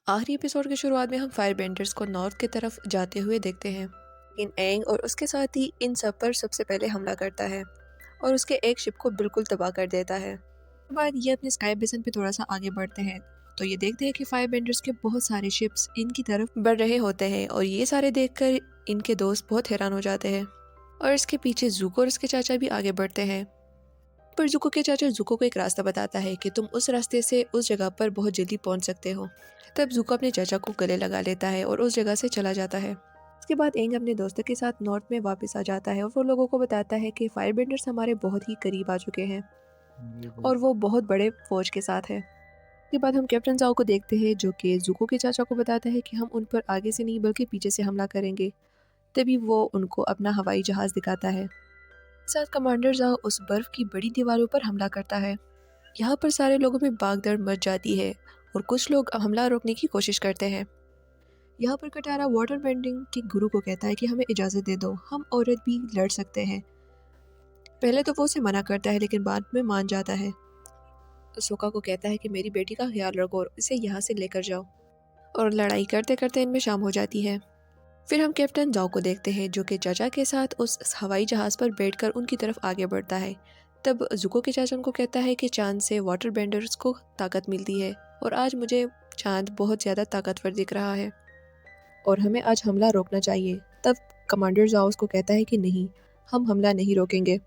आखिरी एपिसोड की शुरुआत में हम फायर बेंडर्स को नॉर्थ की तरफ जाते हुए देखते हैं। लेकिन एंग और उसके साथी इन सब पर सबसे पहले हमला करता है और उसके एक शिप को बिल्कुल तबाह कर देता है। उसके बाद ये अपने स्काई बेसन पे थोड़ा सा आगे बढ़ते हैं तो ये देखते हैं कि फायर बेंडर्स के बहुत सारे शिप्स इनकी तरफ बढ़ रहे होते हैं और ये सारे देखकर इनके दोस्त बहुत हैरान हो जाते हैं। और इसके पीछे जूको और उसके चाचा भी आगे बढ़ते हैं। पर जुको के चाचा जुको को एक रास्ता बताता है कि तुम उस रास्ते से उस जगह पर बहुत जल्दी पहुंच सकते हो। तब जुको अपने चाचा को गले लगा लेता है और उस जगह से चला जाता है। उसके बाद एंग अपने दोस्तों के साथ नॉर्थ में वापस आ जाता है और वो लोगों को बताता है कि फायरबेंडर्स हमारे बहुत ही करीब आ चुके हैं और वो बहुत बड़े फौज के साथ है। उसके बाद हम कैप्टन जाओ को देखते हैं जो कि जुको के चाचा को बताता है कि हम उन पर आगे से नहीं बल्कि पीछे से हमला करेंगे। तभी वो उनको अपना हवाई जहाज दिखाता है। साथ कमांडर जाओ उस बर्फ की बड़ी दीवारों पर हमला करता है। यहाँ पर सारे लोगों में भागदौड़ मच जाती है और कुछ लोग हमला रोकने की कोशिश करते हैं। यहाँ पर कटारा वाटर बेंडिंग के गुरु को कहता है कि हमें इजाज़त दे दो, हम औरत भी लड़ सकते हैं। पहले तो वो उसे मना करता है लेकिन बाद में मान जाता है। सोका को कहता है कि मेरी बेटी का ख्याल रखो और इसे यहाँ से लेकर जाओ। और लड़ाई करते करते इनमें शाम हो जाती है। फिर हम कैप्टन जाओ को देखते हैं जो कि चाचा के साथ उस हवाई जहाज़ पर बैठकर उनकी तरफ आगे बढ़ता है। तब जुको के चाचा उनको कहता है कि चांद से वाटर बेंडर्स को ताकत मिलती है और आज मुझे चांद बहुत ज़्यादा ताकतवर दिख रहा है और हमें आज हमला रोकना चाहिए। तब कमांडर जाओ उसको कहता है कि नहीं, हम हमला नहीं रोकेंगे।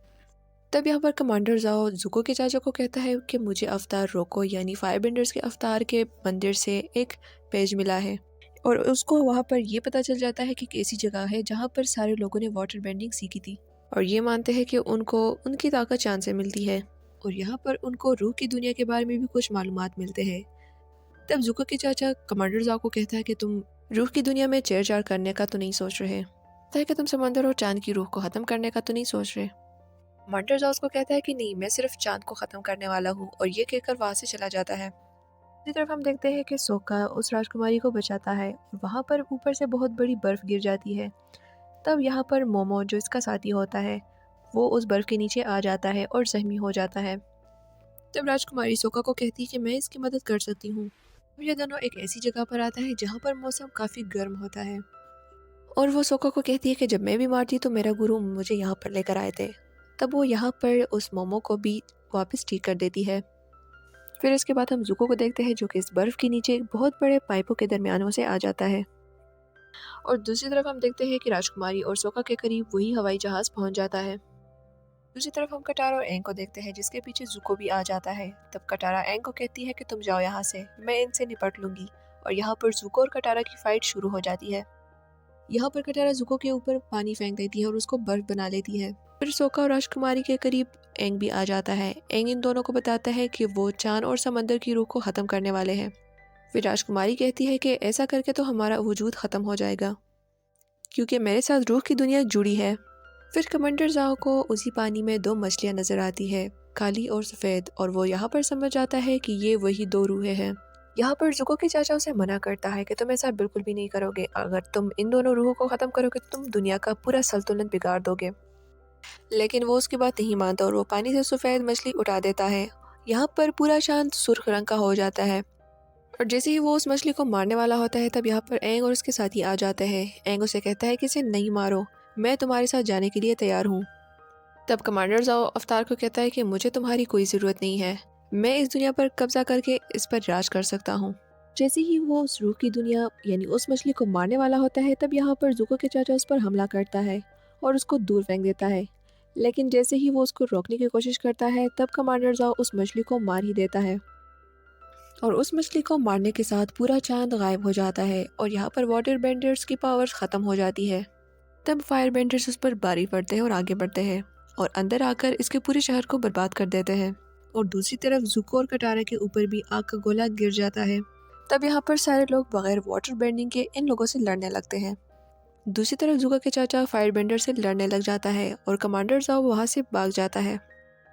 तब यहाँ पर कमांडर जाओ जुको के चाचा को कहता है कि मुझे अवतार रोको यानी फायर बेंडर्स के अवतार के मंदिर से एक पेज मिला है और उसको वहाँ पर ये पता चल जाता है कि एक ऐसी जगह है जहाँ पर सारे लोगों ने वाटर बेंडिंग सीखी थी और ये मानते हैं कि उनको उनकी ताकत चांद से मिलती है और यहाँ पर उनको रूह की दुनिया के बारे में भी कुछ मालूमात मिलते हैं। तब जुको के चाचा कमांडर जाओ को कहता है कि तुम रूह की दुनिया में छेड़छाड़ करने का तो नहीं सोच रहे, है कि तुम समंदर और चांद की रूह को ख़त्म करने का तो नहीं सोच रहे। कमांडर जाओ उसको कहता है कि नहीं, मैं सिर्फ चांद को ख़त्म करने वाला हूँ और ये कहकर वहाँ से चला जाता है। दूसरी तरफ हम देखते हैं कि सोका उस राजकुमारी को बचाता है और वहाँ पर ऊपर से बहुत बड़ी बर्फ गिर जाती है। तब यहाँ पर मोमो जो इसका साथी होता है वो उस बर्फ के नीचे आ जाता है और जख्मी हो जाता है। तब राजकुमारी सोका को कहती है कि मैं इसकी मदद कर सकती हूँ। अब ये दोनों एक ऐसी जगह पर आता है जहाँ पर मौसम काफ़ी गर्म होता है और वो सोका को कहती है कि जब मैं बीमार थी तो मेरा गुरु मुझे यहाँ पर लेकर आए थे। तब वो यहाँ पर उस मोमो को भी वापस ठीक कर देती है। फिर इसके बाद हम जुको को देखते हैं जो कि इस बर्फ के नीचे बहुत बड़े पाइपों के दरमियानों से आ जाता है और दूसरी तरफ हम देखते हैं कि राजकुमारी और सोका के करीब वही हवाई जहाज पहुंच जाता है। दूसरी तरफ हम कटारा और एंग को देखते हैं जिसके पीछे जुको भी आ जाता है। तब कटारा एंग को कहती है कि तुम जाओ यहाँ से, मैं इनसे निपट लूंगी और यहाँ पर जुको और कटारा की फाइट शुरू हो जाती है। यहाँ पर कटारा जुको के ऊपर पानी फेंक देती है और उसको बर्फ बना लेती है। फिर सोका और राजकुमारी के करीब एंग भी आ जाता है। एंग इन दोनों को बताता है कि वो चांद और समंदर की रूह को ख़त्म करने वाले हैं। फिर राजकुमारी कहती है कि ऐसा करके तो हमारा वजूद ख़त्म हो जाएगा क्योंकि मेरे साथ रूह की दुनिया जुड़ी है। फिर कमांडर जाओ को उसी पानी में दो मछलियाँ नज़र आती है, काली और सफ़ेद, और वो यहाँ पर समझ आता है कि ये वही दो रूहें हैं। यहाँ पर जुको के चाचा उसे मना करता है कि तुम ऐसा बिल्कुल भी नहीं करोगे, अगर तुम इन दोनों रूहों को ख़त्म करोगे तो तुम दुनिया का पूरा संतुलन बिगाड़ दोगे। लेकिन वो उसकी बात नहीं मानता और वो पानी से सफ़ेद मछली उठा देता है। यहाँ पर पूरा चांद सुर्ख रंग का हो जाता है और जैसे ही वो उस मछली को मारने वाला होता है तब यहाँ पर एंग और उसके साथी आ जाते हैं। एंग उसे कहता है कि इसे नहीं मारो, मैं तुम्हारे साथ जाने के लिए तैयार हूँ। तब कमांडर जाओ अवतार को कहता है कि मुझे तुम्हारी कोई ज़रूरत नहीं है, मैं इस दुनिया पर कब्जा करके इस पर राज कर सकता हूँ। जैसे ही वो उस रूह की दुनिया यानी उस मछली को मारने वाला होता है तब यहाँ पर जुको के चाचा उस पर हमला करता है और उसको दूर फेंक देता है। लेकिन जैसे ही वो उसको रोकने की कोशिश करता है तब कमांडर जाओ उस मछली को मार ही देता है और उस मछली को मारने के साथ पूरा चांद गायब हो जाता है और यहाँ पर वाटर बेंडर्स की पावर्स ख़त्म हो जाती है। तब फायर बेंडर्स उस पर भारी पड़ते हैं और आगे बढ़ते हैं और अंदर आकर इसके पूरे शहर को बर्बाद कर देते हैं और दूसरी तरफ जुको और कटारा के ऊपर भी आग का गोला गिर जाता है। तब यहाँ पर सारे लोग बगैर वाटर बेंडिंग के इन लोगों से लड़ने लगते हैं। दूसरी तरफ जुको के चाचा फायर बेंडर से लड़ने लग जाता है और कमांडर जाओ वहाँ से भाग जाता है।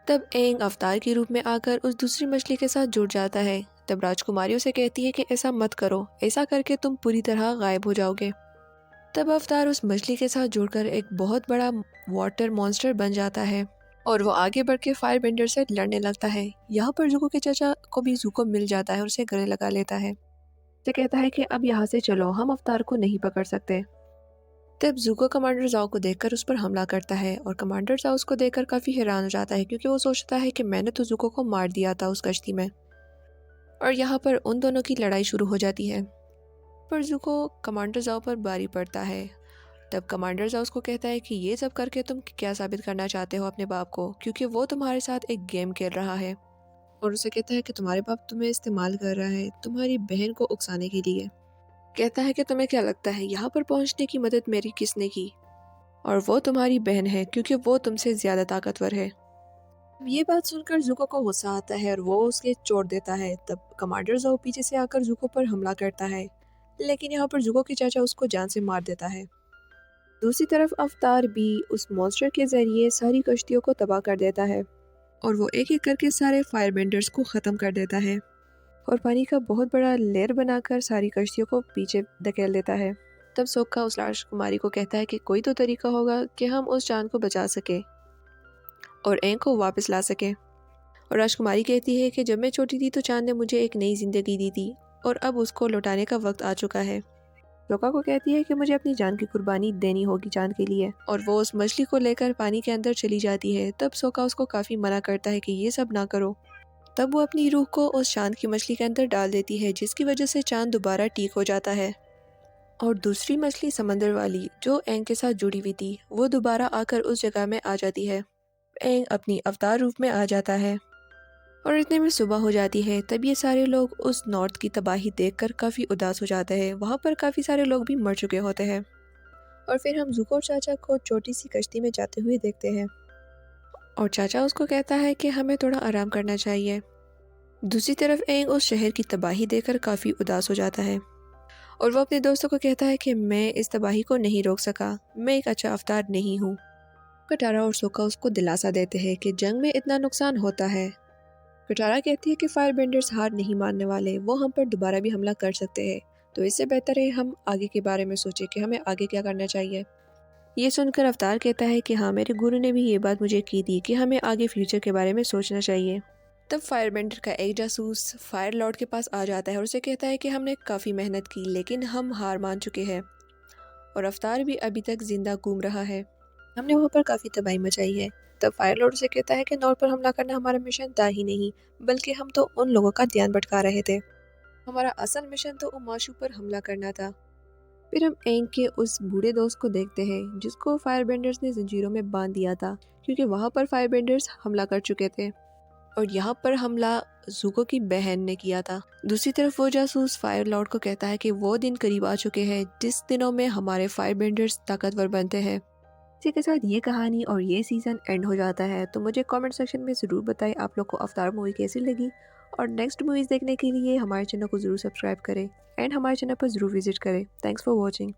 तब एंग अवतार के रूप में आकर उस दूसरी मछली के साथ जुड़ जाता है। तब राजकुमारी उसे कहती है कि ऐसा मत करो, ऐसा करके तुम पूरी तरह गायब हो जाओगे। तब अवतार उस मछली के साथ जुड़कर एक बहुत बड़ा वाटर मॉन्स्टर बन जाता है और वो आगे बढ़ के फायर बेंडर से लड़ने लगता है। यहाँ पर जुको के चाचा को भी जुको मिल जाता है और उसे गले लगा लेता है। से कहता है कि अब यहाँ से चलो, हम अवतार को नहीं पकड़ सकते। तब ज़ूको कमांडर ज़ाओ को देखकर उस पर हमला करता है और कमांडर ज़ाओ उसको देखकर काफ़ी हैरान हो जाता है क्योंकि वो सोचता है कि मैंने तो ज़ूको को मार दिया था उस कश्ती में। और यहाँ पर उन दोनों की लड़ाई शुरू हो जाती है। पर ज़ूको कमांडर ज़ाओ पर भारी पड़ता है। तब कमांडर ज़ाओ उसको कहता है कि ये सब करके तुम क्या साबित करना चाहते हो अपने बाप को, क्योंकि वो तुम्हारे साथ एक गेम खेल रहा है। और उसे कहता है कि तुम्हारे बाप तुम्हें इस्तेमाल कर रहा है तुम्हारी बहन को उकसाने के लिए। कहता है कि तुम्हें क्या लगता है यहाँ पर पहुँचने की मदद मेरी किसने की? और वो तुम्हारी बहन है क्योंकि वो तुमसे ज़्यादा ताकतवर है। अब ये बात सुनकर ज़ुको को गुस्सा आता है और वो उसके चोट देता है। तब कमांडर ज़ाओ पीछे से आकर ज़ुको पर हमला करता है, लेकिन यहाँ पर ज़ुको के चाचा उसको जान से मार देता है। दूसरी तरफ अवतार भी उस मॉन्स्टर के जरिए सारी कश्तियों को तबाह कर देता है और वो एक एक करके सारे फायरबेंडर्स को ख़त्म कर देता है और पानी का बहुत बड़ा लेयर बनाकर सारी कश्तियों को पीछे धकेल देता है। तब सोक्का उस राजकुमारी को कहता है कि कोई तो तरीका होगा कि हम उस चांद को बचा सके और एंग को वापस ला सके। और राजकुमारी कहती है कि जब मैं छोटी थी तो चांद ने मुझे एक नई जिंदगी दी थी और अब उसको लौटाने का वक्त आ चुका है। सोका को कहती है कि मुझे अपनी जान की कुर्बानी देनी होगी चांद के लिए और वो उस मछली को लेकर पानी के अंदर चली जाती है। तब सोका उसको काफ़ी मना करता है कि ये सब ना करो। तब वो अपनी रूह को उस चांद की मछली के अंदर डाल देती है, जिसकी वजह से चांद दोबारा ठीक हो जाता है। और दूसरी मछली समंदर वाली जो एंग के साथ जुड़ी हुई थी वो दोबारा आकर उस जगह में आ जाती है। एंग अपनी अवतार रूप में आ जाता है और इतने में सुबह हो जाती है। तब ये सारे लोग उस नॉर्थ की तबाही देखकर काफ़ी उदास हो जाते हैं। वहाँ पर काफ़ी सारे लोग भी मर चुके होते हैं। और फिर हम ज़ुको और चाचा को छोटी सी कश्ती में जाते हुए देखते हैं और चाचा उसको कहता है कि हमें थोड़ा आराम करना चाहिए। दूसरी तरफ एंग उस शहर की तबाही देखकर काफ़ी उदास हो जाता है और वो अपने दोस्तों को कहता है कि मैं इस तबाही को नहीं रोक सका, मैं एक अच्छा अवतार नहीं हूँ। कटारा और सोका उसको दिलासा देते हैं कि जंग में इतना नुकसान होता है। कटारा कहती है कि फायर बेंडर्स हार नहीं मानने वाले, वो हम पर दोबारा भी हमला कर सकते हैं, तो इससे बेहतर है हम आगे के बारे में सोचें कि हमें आगे क्या करना चाहिए। ये सुनकर अवतार कहता है कि हाँ, मेरे गुरु ने भी ये बात मुझे की थी कि हमें आगे फ्यूचर के बारे में सोचना चाहिए। तब फायर बेंडर का एक जासूस फायर लॉर्ड के पास आ जाता है और उसे कहता है कि हमने काफ़ी मेहनत की लेकिन हम हार मान चुके हैं और अवतार भी अभी तक जिंदा घूम रहा है, हमने वहाँ पर काफ़ी तबाही मचाई है। तब फायर लॉर्ड से कहता है कि नॉर्थ पर हमला करना हमारा मिशन था ही नहीं, बल्कि हम तो उन लोगों का ध्यान भटका रहे थे। हमारा असल मिशन तो उमाशु पर हमला करना था। फिर हम एंग के उस बूढ़े दोस्त को देखते हैं जिसको फायर बेंडर्स ने जंजीरों में बांध दिया था, क्योंकि वहाँ पर फायर बेंडर्स हमला कर चुके थे और यहाँ पर हमला ज़ुको की बहन ने किया था। दूसरी तरफ वो जासूस फायर लॉर्ड को कहता है कि वो दिन करीब आ चुके हैं जिस दिनों में हमारे फायर बेंडर्स ताकतवर बनते हैं। इसी के साथ ये कहानी और ये सीज़न एंड हो जाता है। तो मुझे कमेंट सेक्शन में ज़रूर बताएं आप लोग को अवतार मूवी कैसी लगी और नेक्स्ट मूवीज़ देखने के लिए हमारे चैनल को ज़रूर सब्सक्राइब करें एंड हमारे चैनल पर ज़रूर विजिट करें। Thanks for watching.